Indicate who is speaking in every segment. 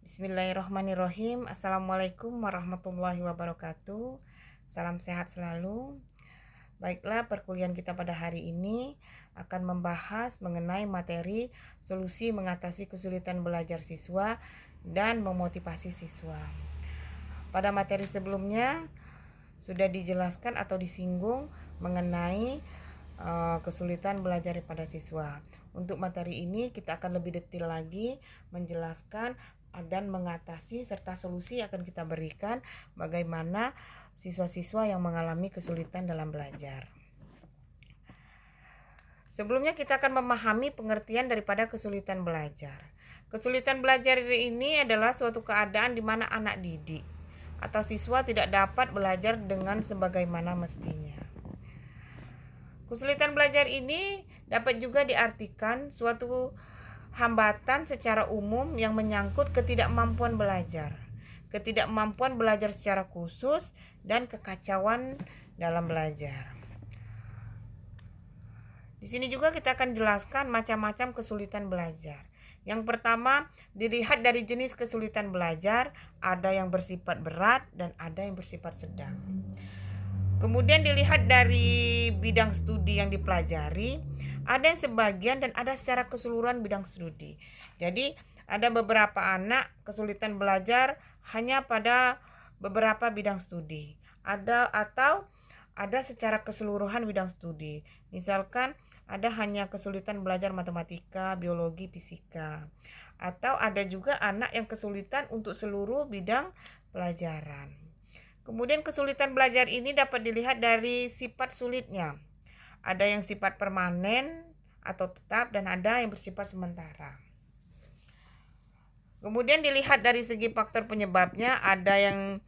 Speaker 1: Bismillahirrahmanirrahim. Assalamualaikum warahmatullahi wabarakatuh. Salam sehat selalu. Baiklah, perkuliahan kita pada hari ini akan membahas mengenai materi solusi mengatasi kesulitan belajar siswa dan memotivasi siswa. Pada materi sebelumnya sudah dijelaskan atau disinggung mengenai kesulitan belajar pada siswa. Untuk materi ini kita akan lebih detail lagi menjelaskan dan mengatasi serta solusi akan kita berikan bagaimana siswa-siswa yang mengalami kesulitan dalam belajar. Sebelumnya kita akan memahami pengertian daripada kesulitan belajar. Kesulitan belajar ini adalah suatu keadaan di mana anak didik atau siswa tidak dapat belajar dengan sebagaimana mestinya. Kesulitan belajar ini dapat juga diartikan suatu hambatan secara umum yang menyangkut ketidakmampuan belajar secara khusus, dan kekacauan dalam belajar. Di sini juga kita akan jelaskan macam-macam kesulitan belajar. Yang pertama, dilihat dari jenis kesulitan belajar, ada yang bersifat berat dan ada yang bersifat sedang. Kemudian dilihat dari bidang studi yang dipelajari, ada yang sebagian dan ada secara keseluruhan bidang studi. Jadi ada beberapa anak kesulitan belajar hanya pada beberapa bidang studi. Ada secara keseluruhan bidang studi. Misalkan ada hanya kesulitan belajar matematika, biologi, fisika. Atau ada juga anak yang kesulitan untuk seluruh bidang pelajaran. Kemudian kesulitan belajar ini dapat dilihat dari sifat sulitnya. Ada yang sifat permanen atau tetap dan ada yang bersifat sementara. Kemudian dilihat dari segi faktor penyebabnya, ada yang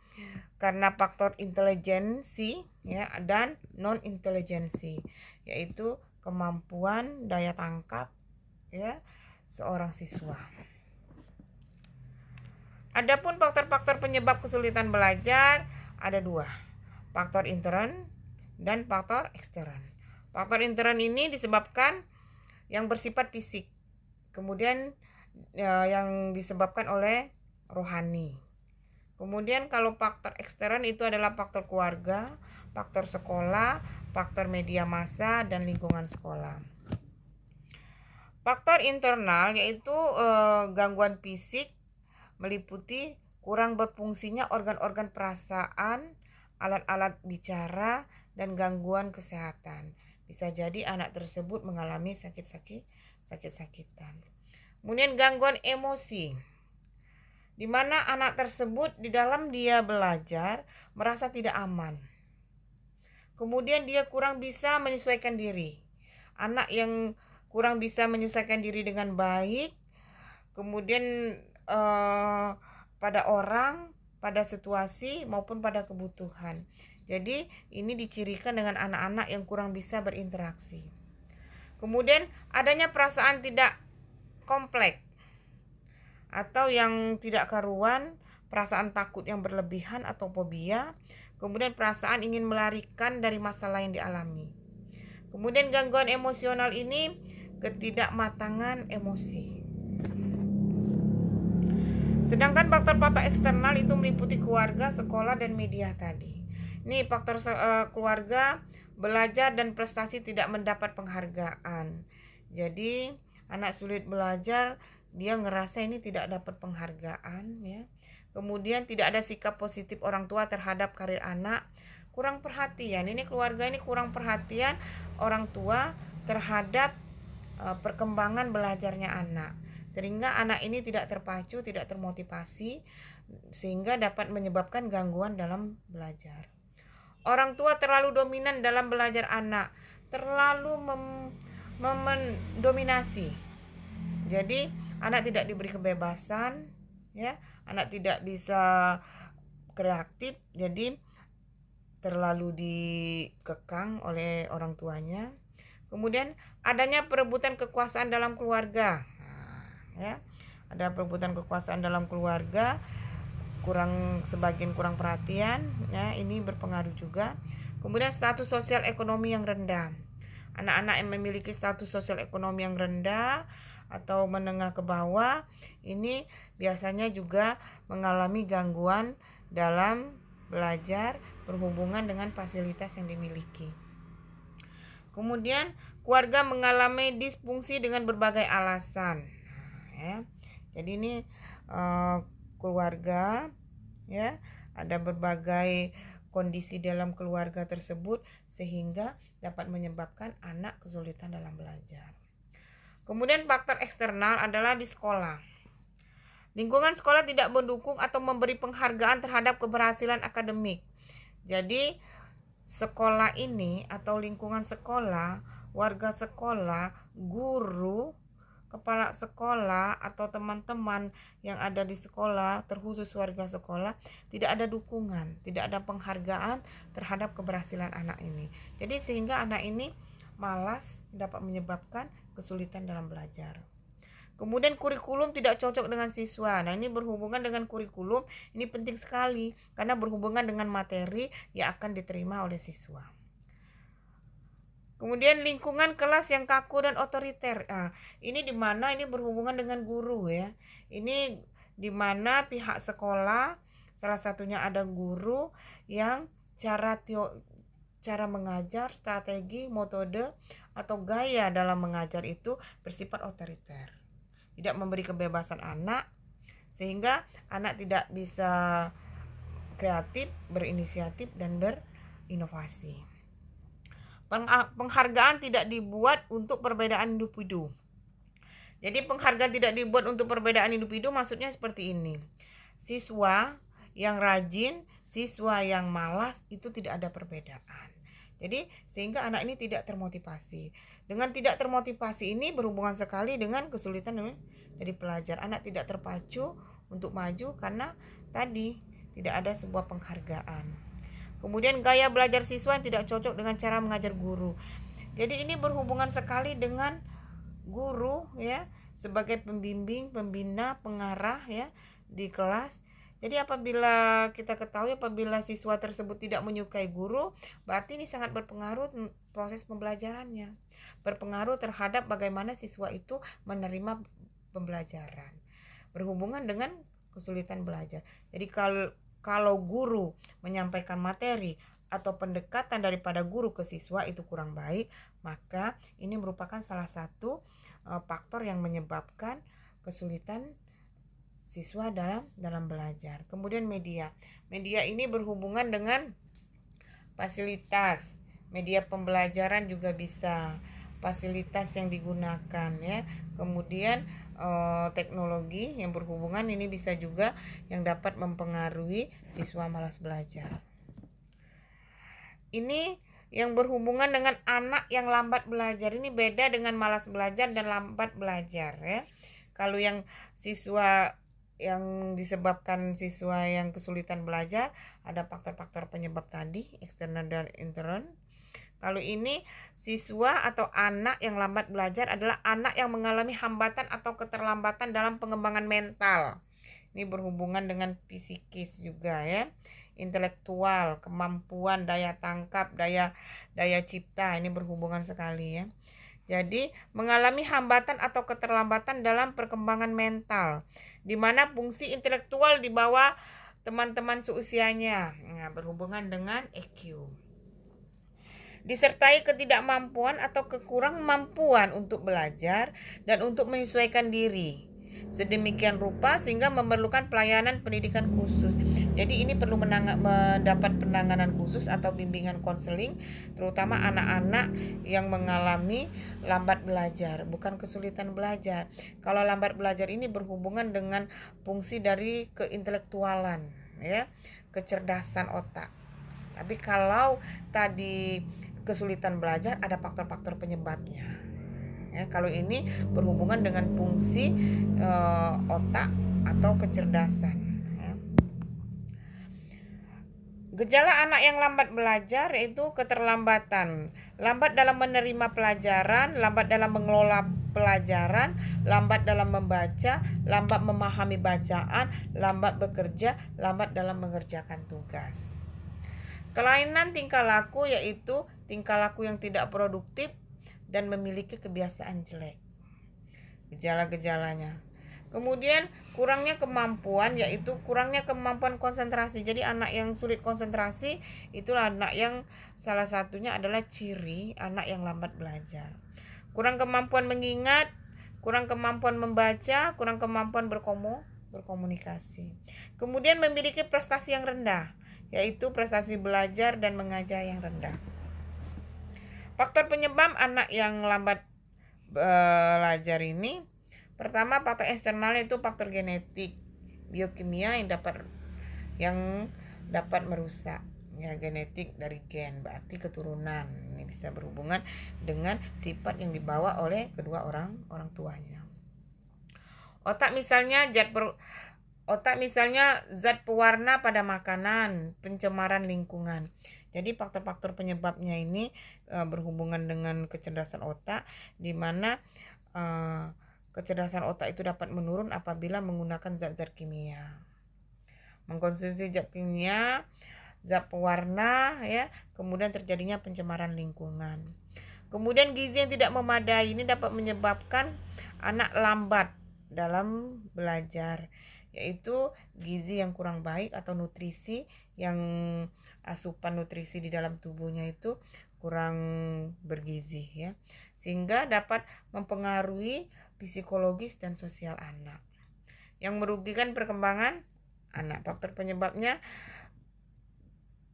Speaker 1: karena faktor intelijensi dan non intelijensi, yaitu kemampuan daya tangkap seorang siswa. Adapun faktor-faktor penyebab kesulitan belajar ada dua, faktor intern dan faktor ekstern. Faktor intern ini disebabkan yang bersifat fisik, kemudian yang disebabkan oleh rohani. Kemudian kalau faktor ekstern itu adalah faktor keluarga, faktor sekolah, faktor media massa, dan lingkungan sekolah. Faktor internal yaitu gangguan fisik, meliputi kurang berfungsinya organ-organ perasaan, alat-alat bicara, dan gangguan kesehatan. Bisa jadi anak tersebut mengalami sakit-sakitan. Kemudian gangguan emosi, di mana anak tersebut di dalam dia belajar merasa tidak aman. Kemudian dia kurang bisa menyesuaikan diri. Anak yang kurang bisa menyesuaikan diri dengan baik, kemudian pada orang, pada situasi maupun pada kebutuhan. Jadi ini dicirikan dengan anak-anak yang kurang bisa berinteraksi. Kemudian adanya perasaan tidak kompleks atau yang tidak karuan, perasaan takut yang berlebihan atau fobia, kemudian perasaan ingin melarikan dari masalah yang dialami. Kemudian gangguan emosional ini ketidakmatangan emosi. Sedangkan faktor-faktor eksternal itu meliputi keluarga, sekolah, dan media tadi. Ini faktor keluarga, belajar dan prestasi tidak mendapat penghargaan. Jadi anak sulit belajar, dia ngerasa ini tidak dapat penghargaan Kemudian tidak ada sikap positif orang tua terhadap karir anak, kurang perhatian. Ini keluarga ini kurang perhatian orang tua terhadap perkembangan belajarnya anak. Sehingga anak ini tidak terpacu, tidak termotivasi, sehingga dapat menyebabkan gangguan dalam belajar. Orang tua terlalu dominan dalam belajar anak, terlalu mendominasi. Jadi anak tidak diberi kebebasan, anak tidak bisa kreatif, jadi terlalu dikekang oleh orang tuanya. Kemudian adanya perebutan kekuasaan dalam keluarga. Ada perebutan kekuasaan dalam keluarga, sebagian kurang perhatian, ini berpengaruh juga. Kemudian status sosial ekonomi yang rendah. Anak-anak yang memiliki status sosial ekonomi yang rendah atau menengah ke bawah ini biasanya juga mengalami gangguan dalam belajar berhubungan dengan fasilitas yang dimiliki. Kemudian keluarga mengalami disfungsi dengan berbagai alasan. Ya. Jadi ini keluarga, ya, ada berbagai kondisi dalam keluarga tersebut sehingga dapat menyebabkan anak kesulitan dalam belajar. Kemudian faktor eksternal adalah di sekolah. Lingkungan sekolah tidak mendukung atau memberi penghargaan terhadap keberhasilan akademik. Jadi sekolah ini atau lingkungan sekolah, warga sekolah, guru, kepala sekolah atau teman-teman yang ada di sekolah, terkhusus warga sekolah, tidak ada dukungan, tidak ada penghargaan terhadap keberhasilan anak ini. Jadi sehingga anak ini malas, dapat menyebabkan kesulitan dalam belajar. Kemudian kurikulum tidak cocok dengan siswa. Nah, ini berhubungan dengan kurikulum, ini penting sekali karena berhubungan dengan materi yang akan diterima oleh siswa. Kemudian lingkungan kelas yang kaku dan otoriter. Ini di mana ini berhubungan dengan guru, ya. Ini di mana pihak sekolah, salah satunya ada guru yang cara mengajar, strategi, metode atau gaya dalam mengajar itu bersifat otoriter. Tidak memberi kebebasan anak sehingga anak tidak bisa kreatif, berinisiatif dan berinovasi. Penghargaan tidak dibuat untuk perbedaan individu. Jadi penghargaan tidak dibuat untuk perbedaan individu maksudnya seperti ini. Siswa yang rajin, siswa yang malas itu tidak ada perbedaan. Jadi sehingga anak ini tidak termotivasi. Dengan tidak termotivasi ini berhubungan sekali dengan kesulitan dari pelajar. Anak tidak terpacu untuk maju karena tadi tidak ada sebuah penghargaan. Kemudian gaya belajar siswa yang tidak cocok dengan cara mengajar guru. Jadi ini berhubungan sekali dengan guru, ya, sebagai pembimbing, pembina, pengarah, ya, di kelas. Jadi apabila kita ketahui apabila siswa tersebut tidak menyukai guru, berarti ini sangat berpengaruh proses pembelajarannya. Berpengaruh terhadap bagaimana siswa itu menerima pembelajaran. Berhubungan dengan kesulitan belajar. Jadi kalau guru menyampaikan materi atau pendekatan daripada guru ke siswa itu kurang baik, maka ini merupakan salah satu faktor yang menyebabkan kesulitan siswa dalam belajar. Kemudian media ini berhubungan dengan fasilitas, media pembelajaran juga bisa, fasilitas yang digunakan, ya. Kemudian teknologi yang berhubungan ini bisa juga yang dapat mempengaruhi siswa malas belajar. Ini yang berhubungan dengan anak yang lambat belajar. Ini beda dengan malas belajar dan lambat belajar, ya. Kalau yang siswa yang disebabkan siswa yang kesulitan belajar ada faktor-faktor penyebab tadi, eksternal dan internal. Kalau ini siswa atau anak yang lambat belajar adalah anak yang mengalami hambatan atau keterlambatan dalam pengembangan mental. Ini berhubungan dengan psikis juga, ya. Intelektual, kemampuan, daya tangkap, daya cipta, ini berhubungan sekali, ya. Jadi mengalami hambatan atau keterlambatan dalam perkembangan mental, di mana fungsi intelektual di bawah teman-teman seusianya. Nah, berhubungan dengan EQ. Disertai ketidakmampuan atau kekurangmampuan untuk belajar dan untuk menyesuaikan diri sedemikian rupa sehingga memerlukan pelayanan pendidikan khusus. Jadi ini perlu mendapat penanganan khusus atau bimbingan konseling, terutama anak-anak yang mengalami lambat belajar, bukan kesulitan belajar. Kalau lambat belajar ini berhubungan dengan fungsi dari keintelektualan, ya, kecerdasan otak. Tapi kalau tadi kesulitan belajar ada faktor-faktor penyebabnya, ya. Kalau ini berhubungan dengan fungsi otak atau kecerdasan, ya. Gejala anak yang lambat belajar yaitu keterlambatan, lambat dalam menerima pelajaran, lambat dalam mengelola pelajaran, lambat dalam membaca, lambat memahami bacaan, lambat bekerja, lambat dalam mengerjakan tugas. Kelainan tingkah laku yaitu tingkah laku yang tidak produktif dan memiliki kebiasaan jelek. gejala-gejalanya. Kemudian kurangnya kemampuan, yaitu kurangnya kemampuan konsentrasi. Jadi anak yang sulit konsentrasi itulah anak yang salah satunya adalah ciri anak yang lambat belajar. Kurang kemampuan mengingat, kurang kemampuan membaca, kurang kemampuan berkomunikasi. Kemudian memiliki prestasi yang rendah, yaitu prestasi belajar dan mengajar yang rendah. Faktor penyebab anak yang lambat belajar ini, pertama faktor eksternalnya itu faktor genetik, biokimia yang dapat merusak. Ya, genetik dari gen, berarti keturunan. Ini bisa berhubungan dengan sifat yang dibawa oleh kedua orang tuanya. Otak misalnya zat pewarna pada makanan, pencemaran lingkungan. Jadi faktor-faktor penyebabnya ini berhubungan dengan kecerdasan otak, di mana kecerdasan otak itu dapat menurun apabila menggunakan zat-zat kimia. Mengkonsumsi zat kimia, zat pewarna, ya, kemudian terjadinya pencemaran lingkungan. Kemudian gizi yang tidak memadai ini dapat menyebabkan anak lambat dalam belajar, yaitu gizi yang kurang baik atau nutrisi yang asupan nutrisi di dalam tubuhnya itu kurang bergizi, ya, sehingga dapat mempengaruhi psikologis dan sosial anak yang merugikan perkembangan anak. Faktor penyebabnya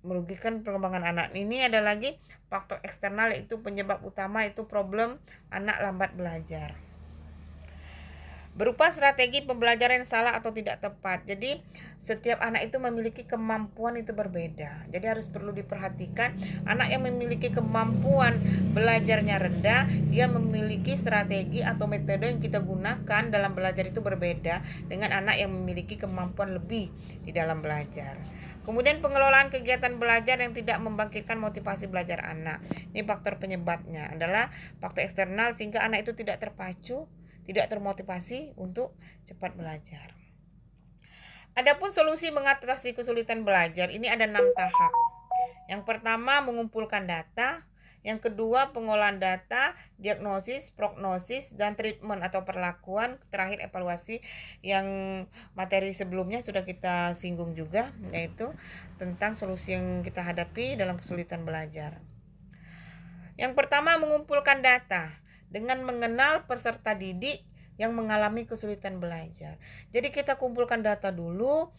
Speaker 1: merugikan perkembangan anak. Ini ada lagi faktor eksternal, yaitu penyebab utama itu problem anak lambat belajar. Berupa strategi pembelajaran yang salah atau tidak tepat. Jadi setiap anak itu memiliki kemampuan itu berbeda. Jadi harus perlu diperhatikan, anak yang memiliki kemampuan belajarnya rendah, dia memiliki strategi atau metode yang kita gunakan dalam belajar itu berbeda dengan anak yang memiliki kemampuan lebih di dalam belajar. Kemudian pengelolaan kegiatan belajar yang tidak membangkitkan motivasi belajar anak. Ini faktor penyebabnya adalah faktor eksternal, sehingga anak itu tidak terpacu, tidak termotivasi untuk cepat belajar. Adapun solusi mengatasi kesulitan belajar ini ada 6 tahap. Yang pertama, mengumpulkan data. Yang kedua, pengolahan data, diagnosis, prognosis, dan treatment atau perlakuan. Terakhir, evaluasi, yang materi sebelumnya sudah kita singgung juga, yaitu tentang solusi yang kita hadapi dalam kesulitan belajar. Yang pertama, mengumpulkan data dengan mengenal peserta didik yang mengalami kesulitan belajar. Jadi kita kumpulkan data dulu,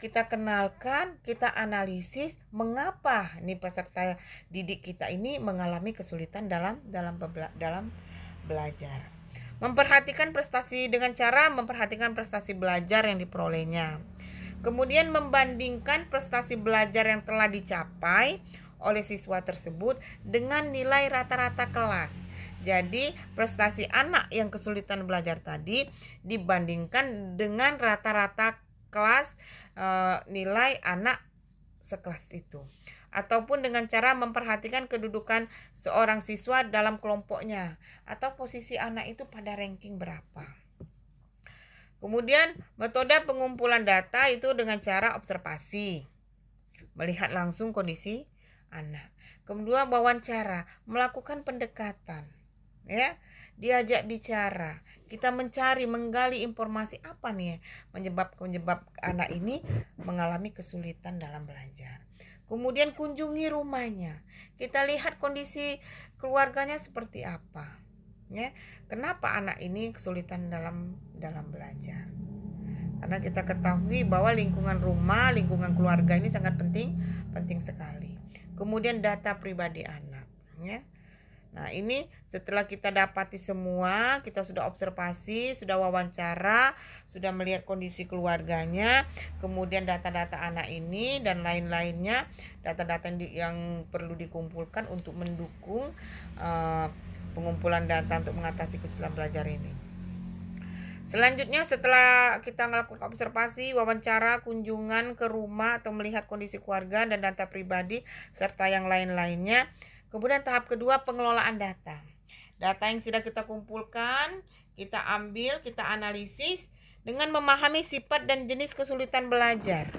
Speaker 1: kita kenalkan, kita analisis mengapa nih peserta didik kita ini mengalami kesulitan dalam belajar. Memperhatikan prestasi dengan cara memperhatikan prestasi belajar yang diperolehnya. Kemudian membandingkan prestasi belajar yang telah dicapai oleh siswa tersebut dengan nilai rata-rata kelas. Jadi prestasi anak yang kesulitan belajar tadi dibandingkan dengan rata-rata kelas nilai anak sekelas itu. Ataupun dengan cara memperhatikan kedudukan seorang siswa dalam kelompoknya atau posisi anak itu pada ranking berapa. Kemudian metode pengumpulan data itu dengan cara observasi, melihat langsung kondisi anak. Kemudian wawancara, melakukan pendekatan, ya, diajak bicara, kita menggali informasi apa nih menyebab anak ini mengalami kesulitan dalam belajar. Kemudian kunjungi rumahnya, kita lihat kondisi keluarganya seperti apa, ya, kenapa anak ini kesulitan dalam belajar. Karena kita ketahui bahwa lingkungan rumah, lingkungan keluarga ini sangat penting sekali. Kemudian data pribadi anak, ya. Nah, ini setelah kita dapati semua, kita sudah observasi, sudah wawancara, sudah melihat kondisi keluarganya, kemudian data-data anak ini dan lain-lainnya, data-data yang perlu dikumpulkan untuk mendukung pengumpulan data untuk mengatasi kesulitan belajar ini. Selanjutnya, setelah kita melakukan observasi, wawancara, kunjungan ke rumah atau melihat kondisi keluarga dan data pribadi serta yang lain-lainnya, kemudian tahap kedua, pengelolaan data. Data yang sudah kita kumpulkan, kita ambil, kita analisis dengan memahami sifat dan jenis kesulitan belajar.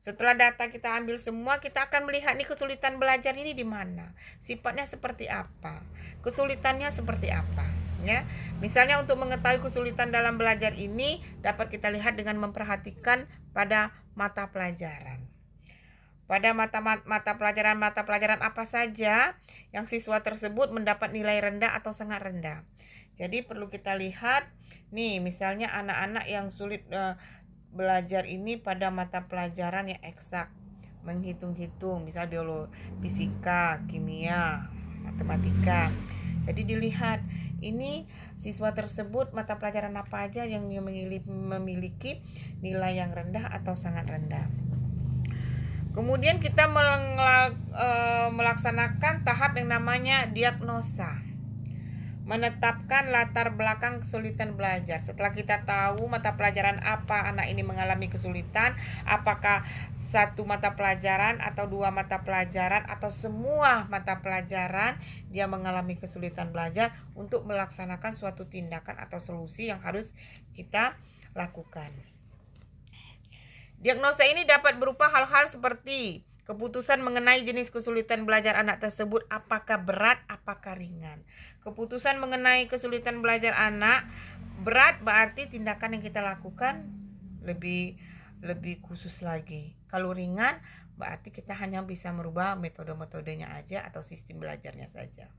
Speaker 1: Setelah data kita ambil semua, kita akan melihat nih kesulitan belajar ini di mana, sifatnya seperti apa, kesulitannya seperti apa. Ya, misalnya untuk mengetahui kesulitan dalam belajar ini dapat kita lihat dengan memperhatikan pada mata pelajaran. Pada mata pelajaran apa saja yang siswa tersebut mendapat nilai rendah atau sangat rendah. Jadi perlu kita lihat nih, misalnya anak-anak yang sulit belajar ini pada mata pelajaran yang eksak, menghitung-hitung, misal biologi, fisika, kimia, matematika. Jadi dilihat ini siswa tersebut mata pelajaran apa aja yang memiliki nilai yang rendah atau sangat rendah. Kemudian kita melaksanakan tahap yang namanya diagnosa, menetapkan latar belakang kesulitan belajar. Setelah kita tahu mata pelajaran apa anak ini mengalami kesulitan, apakah satu mata pelajaran atau dua mata pelajaran atau semua mata pelajaran dia mengalami kesulitan belajar, untuk melaksanakan suatu tindakan atau solusi yang harus kita lakukan. Diagnosa ini dapat berupa hal-hal seperti keputusan mengenai jenis kesulitan belajar anak tersebut, apakah berat, apakah ringan. Keputusan mengenai kesulitan belajar anak berat berarti tindakan yang kita lakukan lebih khusus lagi. Kalau ringan berarti kita hanya bisa merubah metode-metodenya aja atau sistem belajarnya saja.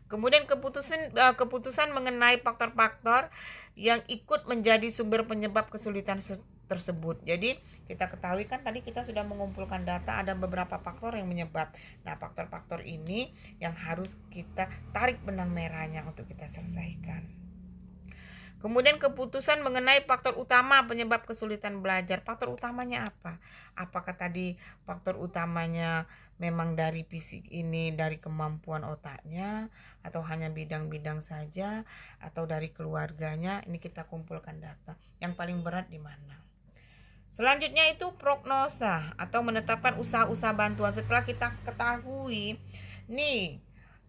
Speaker 1: Kemudian keputusan mengenai faktor-faktor yang ikut menjadi sumber penyebab kesulitan tersebut. Jadi kita ketahui kan tadi kita sudah mengumpulkan data, ada beberapa faktor yang menyebab. Nah, faktor-faktor ini yang harus kita tarik benang merahnya untuk kita selesaikan. Kemudian keputusan mengenai faktor utama penyebab kesulitan belajar. Faktor utamanya apa? Apakah tadi faktor utamanya memang dari fisik ini, dari kemampuan otaknya, atau hanya bidang-bidang saja, atau dari keluarganya? Ini kita kumpulkan data. Yang paling berat di mana? Selanjutnya itu prognosa atau menetapkan usaha-usaha bantuan. Setelah kita ketahui nih,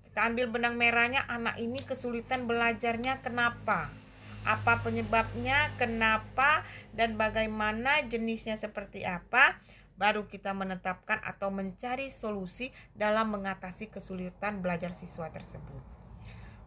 Speaker 1: kita ambil benang merahnya, anak ini kesulitan belajarnya kenapa, apa penyebabnya, kenapa, dan bagaimana jenisnya seperti apa, baru kita menetapkan atau mencari solusi dalam mengatasi kesulitan belajar siswa tersebut.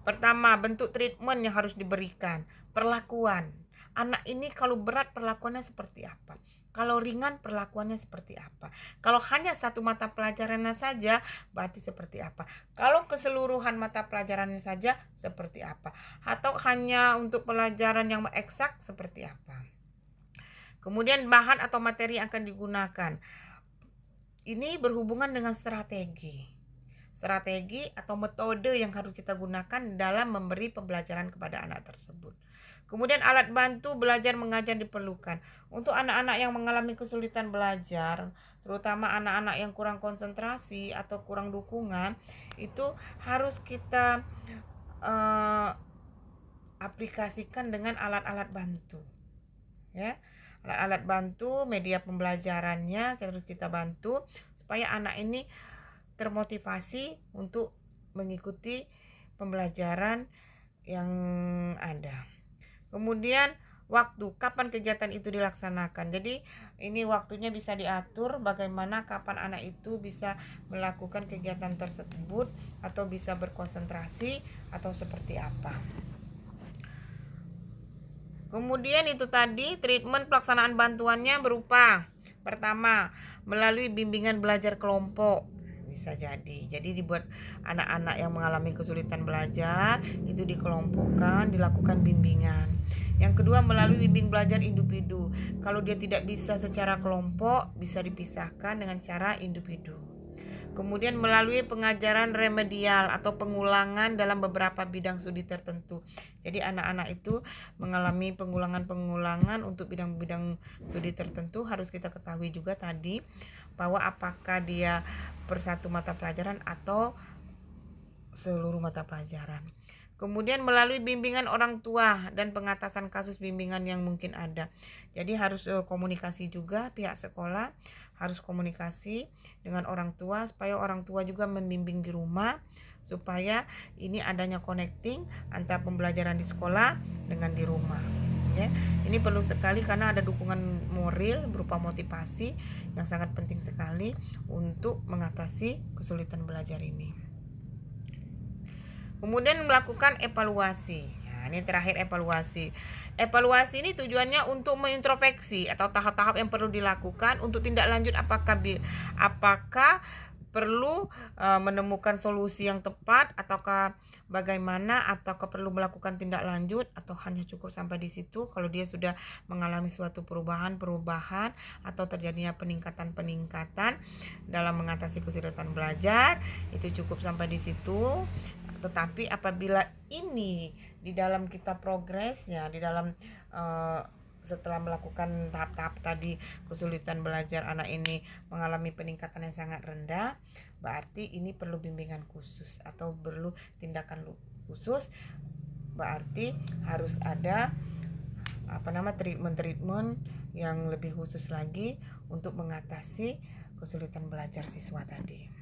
Speaker 1: Pertama, bentuk treatment yang harus diberikan, perlakuan. Anak ini kalau berat perlakuannya seperti apa? Kalau ringan perlakuannya seperti apa? Kalau hanya satu mata pelajarannya saja berarti seperti apa? Kalau keseluruhan mata pelajarannya saja seperti apa? Atau hanya untuk pelajaran yang eksak seperti apa? Kemudian bahan atau materi yang akan digunakan. Ini berhubungan dengan strategi atau metode yang harus kita gunakan dalam memberi pembelajaran kepada anak tersebut. Kemudian alat bantu belajar mengajar diperlukan. Untuk anak-anak yang mengalami kesulitan belajar, terutama anak-anak yang kurang konsentrasi atau kurang dukungan, itu harus kita aplikasikan dengan alat-alat bantu. Ya, alat-alat bantu, media pembelajarannya harus kita bantu supaya anak ini termotivasi untuk mengikuti pembelajaran yang ada. Kemudian waktu, kapan kegiatan itu dilaksanakan. Jadi ini waktunya bisa diatur bagaimana kapan anak itu bisa melakukan kegiatan tersebut atau bisa berkonsentrasi atau seperti apa. Kemudian itu tadi treatment pelaksanaan bantuannya berupa pertama, melalui bimbingan belajar kelompok. Bisa jadi dibuat anak-anak yang mengalami kesulitan belajar itu dikelompokkan, dilakukan bimbingan. Yang kedua, melalui bimbing belajar individu. Kalau dia tidak bisa secara kelompok, bisa dipisahkan dengan cara individu. Kemudian melalui pengajaran remedial atau pengulangan dalam beberapa bidang studi tertentu. Jadi anak-anak itu mengalami pengulangan untuk bidang-bidang studi tertentu. Harus kita ketahui juga tadi bahwa apakah dia per satu mata pelajaran atau seluruh mata pelajaran. Kemudian melalui bimbingan orang tua dan pengatasan kasus bimbingan yang mungkin ada. Jadi harus komunikasi juga, pihak sekolah harus komunikasi dengan orang tua supaya orang tua juga membimbing di rumah, supaya ini adanya connecting antara pembelajaran di sekolah dengan di rumah. Ya, ini perlu sekali karena ada dukungan moral berupa motivasi yang sangat penting sekali untuk mengatasi kesulitan belajar ini. Kemudian melakukan evaluasi. Nah, ini terakhir evaluasi. Evaluasi ini tujuannya untuk mengintrospeksi atau tahap-tahap yang perlu dilakukan untuk tindak lanjut apakah perlu menemukan solusi yang tepat ataukah bagaimana, ataukah perlu melakukan tindak lanjut atau hanya cukup sampai di situ. Kalau dia sudah mengalami suatu perubahan atau terjadinya peningkatan dalam mengatasi kesulitan belajar, itu cukup sampai di situ. Tetapi apabila ini di dalam kita progresnya, di dalam setelah melakukan tahap-tahap tadi, kesulitan belajar anak ini mengalami peningkatan yang sangat rendah, berarti ini perlu bimbingan khusus atau perlu tindakan khusus. Berarti harus ada treatment yang lebih khusus lagi untuk mengatasi kesulitan belajar siswa tadi.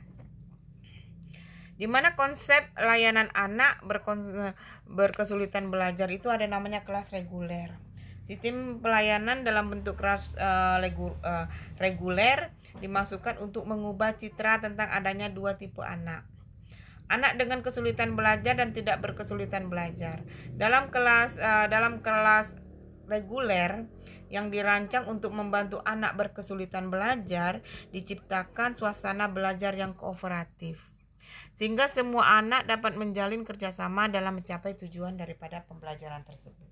Speaker 1: Di mana konsep layanan anak berkesulitan belajar itu ada namanya kelas reguler. Sistem pelayanan dalam bentuk kelas reguler dimaksudkan untuk mengubah citra tentang adanya dua tipe anak. Anak dengan kesulitan belajar dan tidak berkesulitan belajar. Dalam kelas reguler yang dirancang untuk membantu anak berkesulitan belajar, diciptakan suasana belajar yang kooperatif, sehingga semua anak dapat menjalin kerjasama dalam mencapai tujuan daripada pembelajaran tersebut.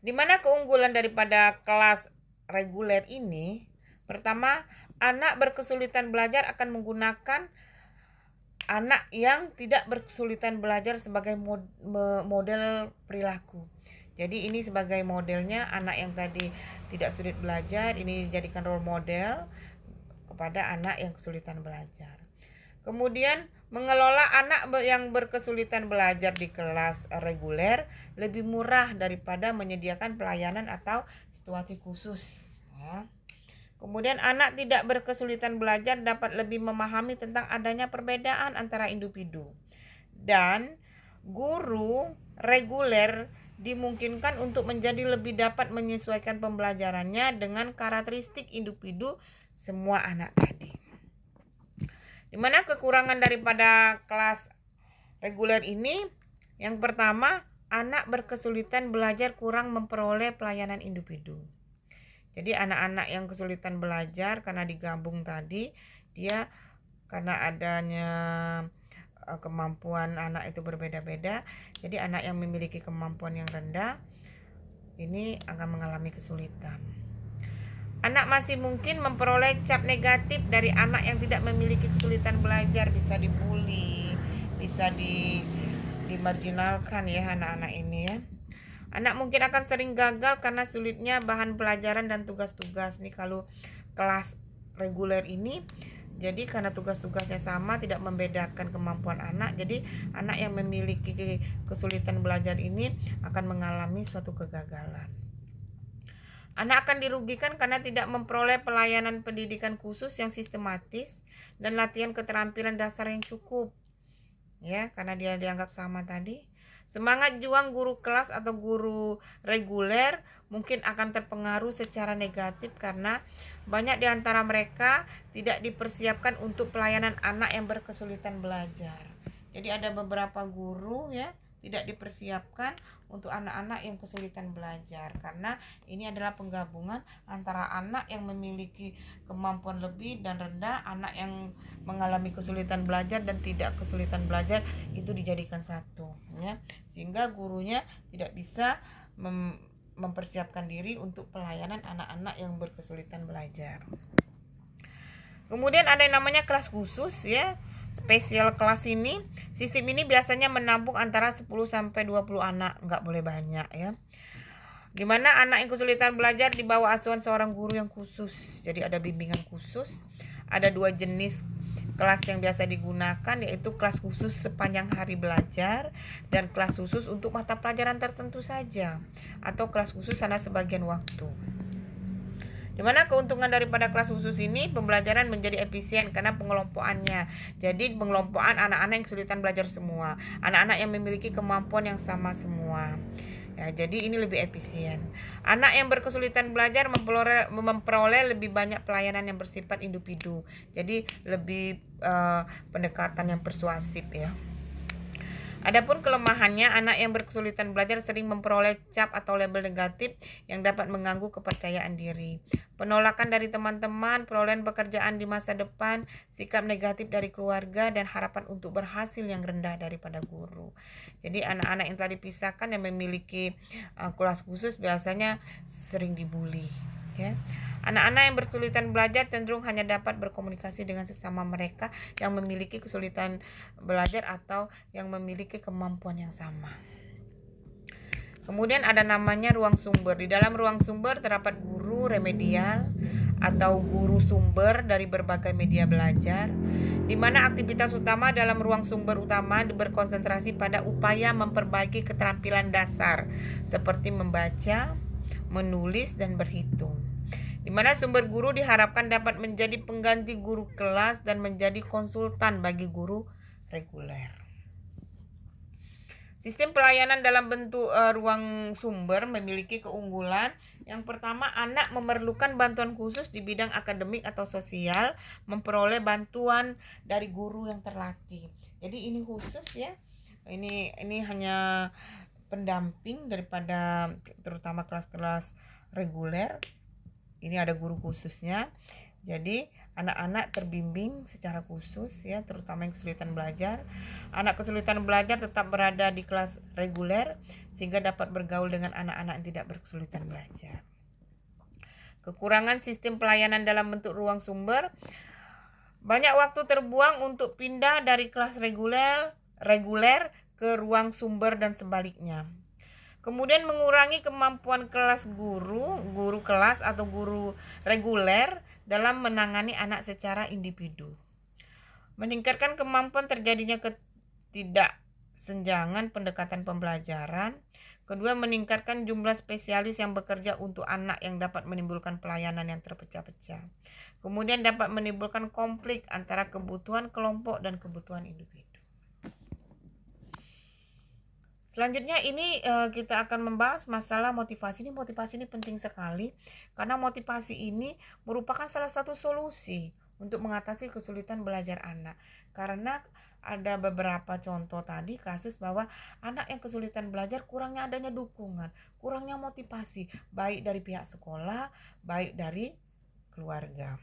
Speaker 1: Di mana keunggulan daripada kelas reguler ini? Pertama, anak berkesulitan belajar akan menggunakan anak yang tidak berkesulitan belajar sebagai model perilaku. Jadi ini sebagai modelnya, anak yang tadi tidak sulit belajar ini dijadikan role model kepada anak yang kesulitan belajar. Kemudian mengelola anak yang berkesulitan belajar di kelas reguler lebih murah daripada menyediakan pelayanan atau situasi khusus. Kemudian anak tidak berkesulitan belajar dapat lebih memahami tentang adanya perbedaan antara individu. Dan guru reguler dimungkinkan untuk menjadi lebih dapat menyesuaikan pembelajarannya dengan karakteristik individu semua anak tadi. Di mana kekurangan daripada kelas reguler ini? Yang pertama, anak berkesulitan belajar kurang memperoleh pelayanan individu. Jadi anak-anak yang kesulitan belajar karena digabung tadi, dia karena adanya kemampuan anak itu berbeda-beda. Jadi anak yang memiliki kemampuan yang rendah ini akan mengalami kesulitan. Anak masih mungkin memperoleh cap negatif dari anak yang tidak memiliki kesulitan belajar, bisa dibully, bisa dimarginalkan ya anak-anak ini ya. Anak mungkin akan sering gagal karena sulitnya bahan pelajaran dan tugas-tugas. Nih kalau kelas reguler ini, jadi karena tugas-tugasnya sama, tidak membedakan kemampuan anak, jadi anak yang memiliki kesulitan belajar ini akan mengalami suatu kegagalan. Anak akan dirugikan karena tidak memperoleh pelayanan pendidikan khusus yang sistematis dan latihan keterampilan dasar yang cukup. Ya, karena dia dianggap sama tadi. Semangat juang guru kelas atau guru reguler mungkin akan terpengaruh secara negatif karena banyak di antara mereka tidak dipersiapkan untuk pelayanan anak yang berkesulitan belajar. Jadi ada beberapa guru ya tidak dipersiapkan untuk anak-anak yang kesulitan belajar, karena ini adalah penggabungan antara anak yang memiliki kemampuan lebih dan rendah, anak yang mengalami kesulitan belajar dan tidak kesulitan belajar, itu dijadikan satu ya, sehingga gurunya tidak bisa mempersiapkan diri untuk pelayanan anak-anak yang berkesulitan belajar. Kemudian ada yang namanya kelas khusus ya. Spesial kelas ini, sistem ini biasanya menampung antara 10 sampai 20 anak, enggak boleh banyak ya. Dimana anak yang kesulitan belajar di bawah asuhan seorang guru yang khusus. Jadi ada bimbingan khusus. Ada dua jenis kelas yang biasa digunakan, yaitu kelas khusus sepanjang hari belajar dan kelas khusus untuk mata pelajaran tertentu saja, atau kelas khusus hanya sebagian waktu. Dimana keuntungan daripada kelas khusus ini, pembelajaran menjadi efisien karena pengelompokannya. Jadi pengelompokan anak-anak yang kesulitan belajar semua, anak-anak yang memiliki kemampuan yang sama semua. Ya, jadi ini lebih efisien. Anak yang berkesulitan belajar memperoleh lebih banyak pelayanan yang bersifat individu. Jadi lebih pendekatan yang persuasif ya. Adapun kelemahannya, anak yang berkesulitan belajar sering memperoleh cap atau label negatif yang dapat mengganggu kepercayaan diri. Penolakan dari teman-teman, perolehan pekerjaan di masa depan, sikap negatif dari keluarga, dan harapan untuk berhasil yang rendah daripada guru. Jadi anak-anak yang telah dipisahkan yang memiliki kelas khusus biasanya sering dibully. Ya. Anak-anak yang berkesulitan belajar cenderung hanya dapat berkomunikasi dengan sesama mereka yang memiliki kesulitan belajar atau yang memiliki kemampuan yang sama. Kemudian ada namanya ruang sumber. Di dalam ruang sumber terdapat guru remedial atau guru sumber dari berbagai media belajar, di mana aktivitas utama dalam ruang sumber utama berkonsentrasi pada upaya memperbaiki keterampilan dasar seperti membaca, menulis, dan berhitung. Di mana sumber guru diharapkan dapat menjadi pengganti guru kelas dan menjadi konsultan bagi guru reguler. Sistem pelayanan dalam bentuk ruang sumber memiliki keunggulan. Yang pertama, anak memerlukan bantuan khusus di bidang akademik atau sosial, memperoleh bantuan dari guru yang terlatih. Jadi ini khusus ya. Ini hanya pendamping daripada terutama kelas-kelas reguler. Ini ada guru khususnya. Jadi anak-anak terbimbing secara khusus ya, terutama yang kesulitan belajar. Anak kesulitan belajar tetap berada di kelas reguler sehingga dapat bergaul dengan anak-anak yang tidak berkesulitan belajar. Kekurangan sistem pelayanan dalam bentuk ruang sumber, banyak waktu terbuang untuk pindah dari kelas reguler ke ruang sumber dan sebaliknya. Kemudian mengurangi kemampuan kelas guru kelas atau guru reguler dalam menangani anak secara individu. Meningkatkan kemampuan terjadinya ketidaksenjangan pendekatan pembelajaran. Kedua, meningkatkan jumlah spesialis yang bekerja untuk anak yang dapat menimbulkan pelayanan yang terpecah-pecah. Kemudian dapat menimbulkan konflik antara kebutuhan kelompok dan kebutuhan individu. Selanjutnya ini kita akan membahas masalah motivasi. Motivasi ini penting sekali karena motivasi ini merupakan salah satu solusi untuk mengatasi kesulitan belajar anak. Karena ada beberapa contoh tadi kasus bahwa anak yang kesulitan belajar kurangnya adanya dukungan, kurangnya motivasi baik dari pihak sekolah, baik dari keluarga.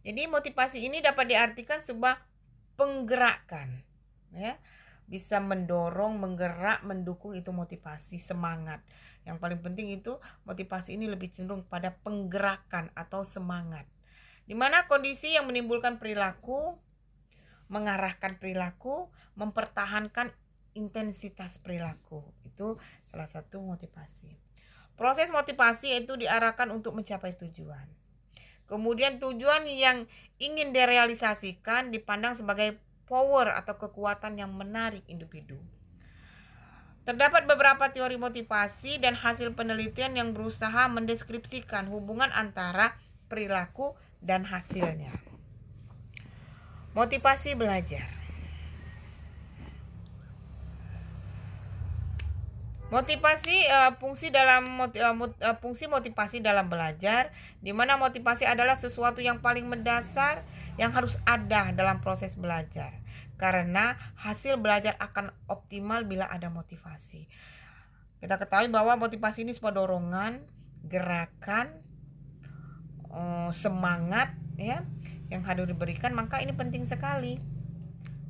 Speaker 1: Jadi motivasi ini dapat diartikan sebuah penggerakan, ya. Bisa mendorong, menggerak, mendukung, itu motivasi, semangat. Yang paling penting itu motivasi ini lebih cenderung pada penggerakan atau semangat. Di mana kondisi yang menimbulkan perilaku, mengarahkan perilaku, mempertahankan intensitas perilaku. Itu salah satu motivasi. Proses motivasi itu diarahkan untuk mencapai tujuan. Kemudian tujuan yang ingin direalisasikan dipandang sebagai power atau kekuatan yang menarik individu. Terdapat beberapa teori motivasi dan hasil penelitian yang berusaha mendeskripsikan hubungan antara perilaku dan hasilnya. Motivasi belajar. Motivasi fungsi motivasi dalam belajar, di mana motivasi adalah sesuatu yang paling mendasar yang harus ada dalam proses belajar. Karena hasil belajar akan optimal bila ada motivasi. Kita ketahui bahwa motivasi ini sebuah dorongan, gerakan, semangat ya yang harus diberikan, maka ini penting sekali.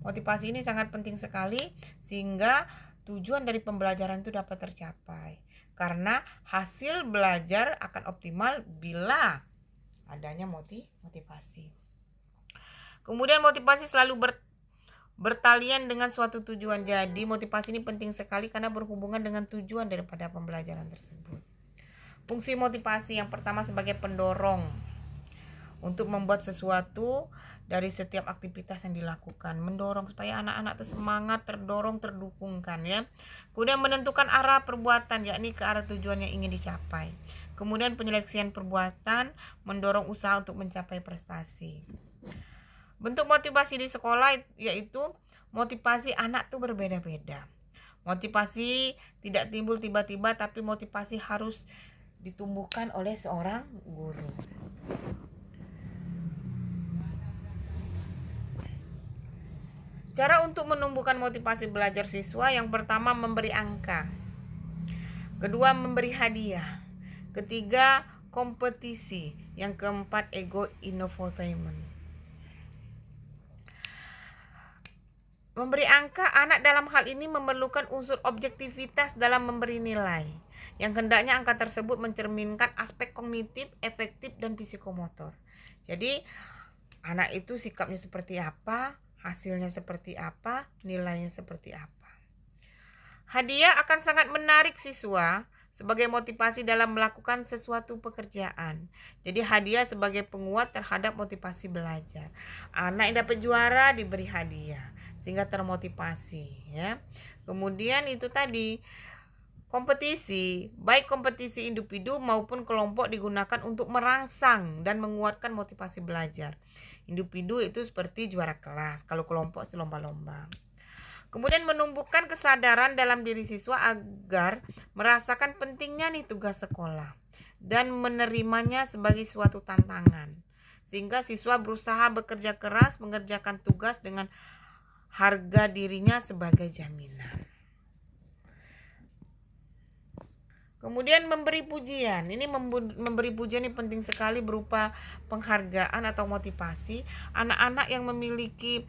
Speaker 1: Motivasi ini sangat penting sekali sehingga tujuan dari pembelajaran itu dapat tercapai. Karena hasil belajar akan optimal bila adanya motivasi. Kemudian motivasi selalu bertalian dengan suatu tujuan. Jadi motivasi ini penting sekali karena berhubungan dengan tujuan daripada pembelajaran tersebut. Fungsi motivasi yang pertama sebagai pendorong untuk membuat sesuatu dari setiap aktivitas yang dilakukan, mendorong supaya anak-anak itu semangat, terdorong, terdukungkan ya. Kemudian menentukan arah perbuatan, yakni ke arah tujuan yang ingin dicapai. Kemudian penyeleksian perbuatan, mendorong usaha untuk mencapai prestasi. Bentuk motivasi di sekolah yaitu motivasi anak tuh berbeda-beda. Motivasi tidak timbul tiba-tiba, tapi motivasi harus ditumbuhkan oleh seorang guru. Cara untuk menumbuhkan motivasi belajar siswa, yang pertama memberi angka, kedua memberi hadiah, ketiga kompetisi, yang keempat ego infotainment. Memberi angka, anak dalam hal ini memerlukan unsur objektivitas dalam memberi nilai, yang hendaknya angka tersebut mencerminkan aspek kognitif, efektif, dan psikomotor. Jadi anak itu sikapnya seperti apa, hasilnya seperti apa, nilainya seperti apa. Hadiah akan sangat menarik siswa sebagai motivasi dalam melakukan sesuatu pekerjaan. Jadi hadiah sebagai penguat terhadap motivasi belajar. Anak yang dapat juara diberi hadiah sehingga termotivasi, ya. Kemudian itu tadi kompetisi, baik kompetisi individu maupun kelompok digunakan untuk merangsang dan menguatkan motivasi belajar. Individu itu seperti juara kelas, kalau kelompok sih lomba-lomba. Kemudian menumbuhkan kesadaran dalam diri siswa agar merasakan pentingnya nih tugas sekolah dan menerimanya sebagai suatu tantangan. Sehingga siswa berusaha bekerja keras mengerjakan tugas dengan harga dirinya sebagai jaminan. Kemudian memberi pujian. Ini memberi pujian ini penting sekali berupa penghargaan atau motivasi. Anak-anak yang memiliki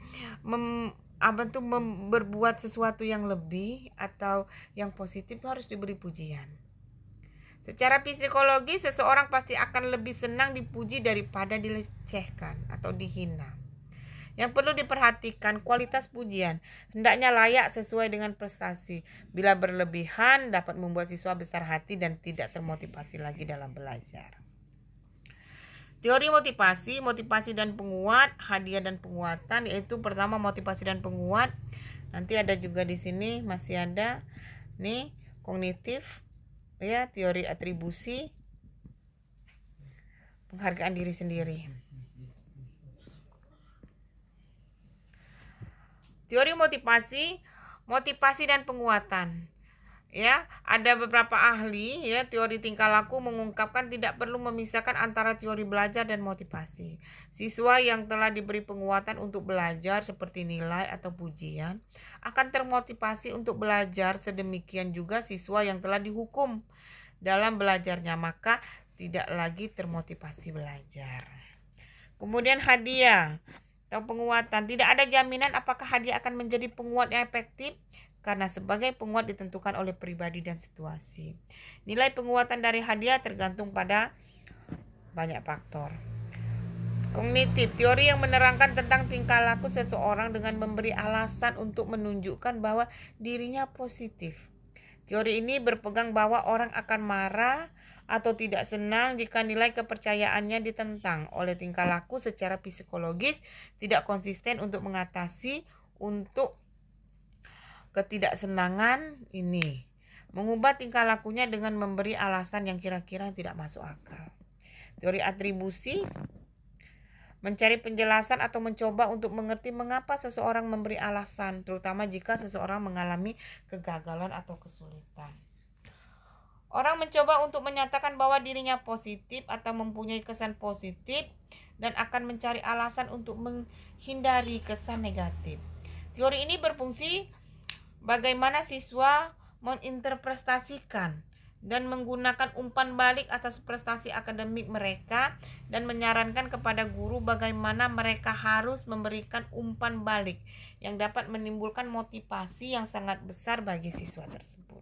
Speaker 1: berbuat sesuatu yang lebih atau yang positif itu harus diberi pujian. Secara psikologi, seseorang pasti akan lebih senang dipuji daripada dilecehkan atau dihina. Yang perlu diperhatikan, kualitas pujian hendaknya layak sesuai dengan prestasi. Bila berlebihan dapat membuat siswa besar hati dan tidak termotivasi lagi dalam belajar. Teori motivasi, motivasi dan penguat, hadiah dan penguatan, yaitu pertama motivasi dan penguat. Nanti ada juga di sini masih ada nih kognitif, ya, teori atribusi, penghargaan diri sendiri. Teori motivasi, motivasi dan penguatan. Ya, ada beberapa ahli, ya, teori tingkah laku mengungkapkan tidak perlu memisahkan antara teori belajar dan motivasi. Siswa yang telah diberi penguatan untuk belajar seperti nilai atau pujian akan termotivasi untuk belajar, sedemikian juga siswa yang telah dihukum dalam belajarnya, maka tidak lagi termotivasi belajar. Kemudian hadiah atau penguatan, tidak ada jaminan apakah hadiah akan menjadi penguat yang efektif karena sebagai penguat ditentukan oleh pribadi dan situasi. Nilai penguatan dari hadiah tergantung pada banyak faktor. Kognitif, teori yang menerangkan tentang tingkah laku seseorang dengan memberi alasan untuk menunjukkan bahwa dirinya positif. Teori ini berpegang bahwa orang akan marah atau tidak senang jika nilai kepercayaannya ditentang oleh tingkah laku secara psikologis tidak konsisten untuk mengatasi untuk ketidaksenangan ini. Mengubah tingkah lakunya dengan memberi alasan yang kira-kira tidak masuk akal. Teori atribusi, mencari penjelasan atau mencoba untuk mengerti mengapa seseorang memberi alasan, terutama jika seseorang mengalami kegagalan atau kesulitan. Orang mencoba untuk menyatakan bahwa dirinya positif atau mempunyai kesan positif dan akan mencari alasan untuk menghindari kesan negatif. Teori ini berfungsi bagaimana siswa menginterpretasikan dan menggunakan umpan balik atas prestasi akademik mereka dan menyarankan kepada guru bagaimana mereka harus memberikan umpan balik yang dapat menimbulkan motivasi yang sangat besar bagi siswa tersebut.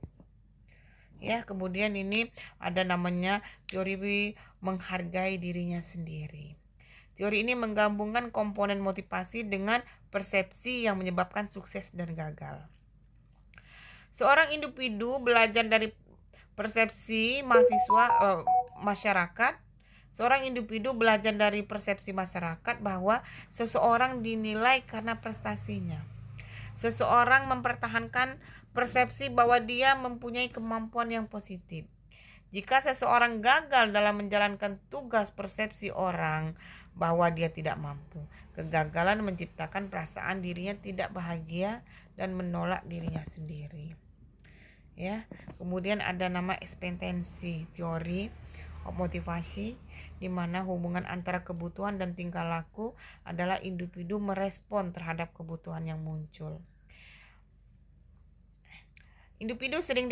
Speaker 1: Ya, kemudian ini ada namanya teori menghargai dirinya sendiri. Teori ini menggabungkan komponen motivasi dengan persepsi yang menyebabkan sukses dan gagal. Seorang individu belajar dari persepsi masyarakat. Seorang individu belajar dari persepsi masyarakat bahwa seseorang dinilai karena prestasinya. Seseorang mempertahankan persepsi bahwa dia mempunyai kemampuan yang positif. Jika seseorang gagal dalam menjalankan tugas, persepsi orang bahwa dia tidak mampu. Kegagalan menciptakan perasaan dirinya tidak bahagia dan menolak dirinya sendiri. ya. Kemudian ada nama ekspektansi, teori motivasi, di mana hubungan antara kebutuhan dan tingkah laku adalah individu merespon terhadap kebutuhan yang muncul. Individu sering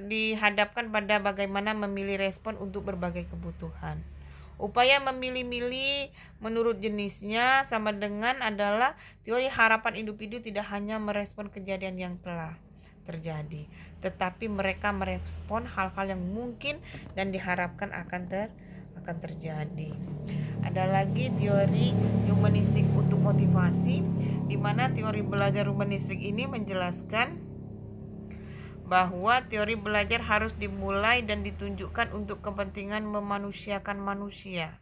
Speaker 1: dihadapkan pada bagaimana memilih respon untuk berbagai kebutuhan. Upaya memilih-milih menurut jenisnya sama dengan adalah teori harapan individu tidak hanya merespon kejadian yang telah terjadi, tetapi mereka merespon hal-hal yang mungkin dan diharapkan akan terjadi. Ada lagi teori humanistik untuk motivasi, di mana teori belajar humanistik ini menjelaskan bahwa teori belajar harus dimulai dan ditunjukkan untuk kepentingan memanusiakan manusia.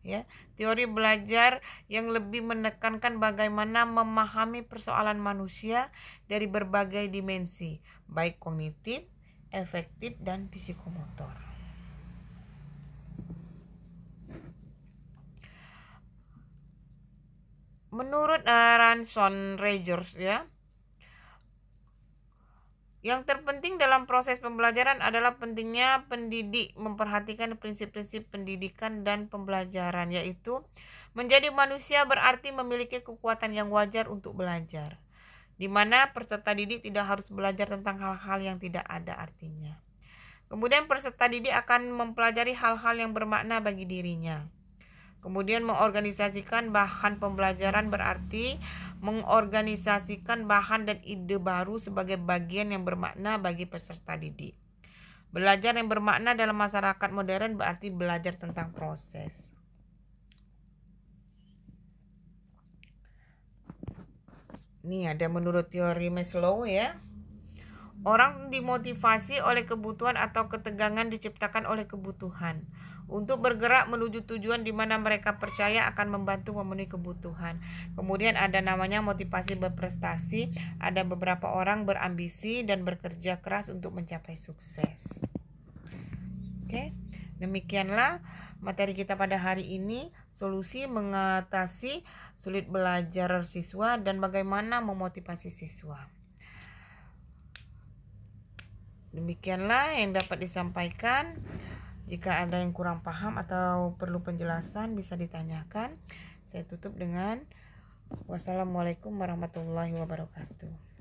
Speaker 1: Ya, teori belajar yang lebih menekankan bagaimana memahami persoalan manusia dari berbagai dimensi, baik kognitif, efektif, dan psikomotor. Menurut Ranson Rogers, ya, yang terpenting dalam proses pembelajaran adalah pentingnya pendidik memperhatikan prinsip-prinsip pendidikan dan pembelajaran, yaitu menjadi manusia berarti memiliki kekuatan yang wajar untuk belajar, di mana peserta didik tidak harus belajar tentang hal-hal yang tidak ada artinya. Kemudian peserta didik akan mempelajari hal-hal yang bermakna bagi dirinya. Kemudian mengorganisasikan bahan pembelajaran berarti mengorganisasikan bahan dan ide baru sebagai bagian yang bermakna bagi peserta didik. Belajar yang bermakna dalam masyarakat modern berarti belajar tentang proses. Ini ada menurut teori Maslow, ya. Orang dimotivasi oleh kebutuhan atau ketegangan diciptakan oleh kebutuhan untuk bergerak menuju tujuan di mana mereka percaya akan membantu memenuhi kebutuhan. Kemudian ada namanya motivasi berprestasi. Ada beberapa orang berambisi dan bekerja keras untuk mencapai sukses. Oke, demikianlah materi kita pada hari ini, solusi mengatasi sulit belajar siswa dan bagaimana memotivasi siswa. Demikianlah yang dapat disampaikan. Jika ada yang kurang paham atau perlu penjelasan bisa ditanyakan. Saya tutup dengan wassalamualaikum warahmatullahi wabarakatuh.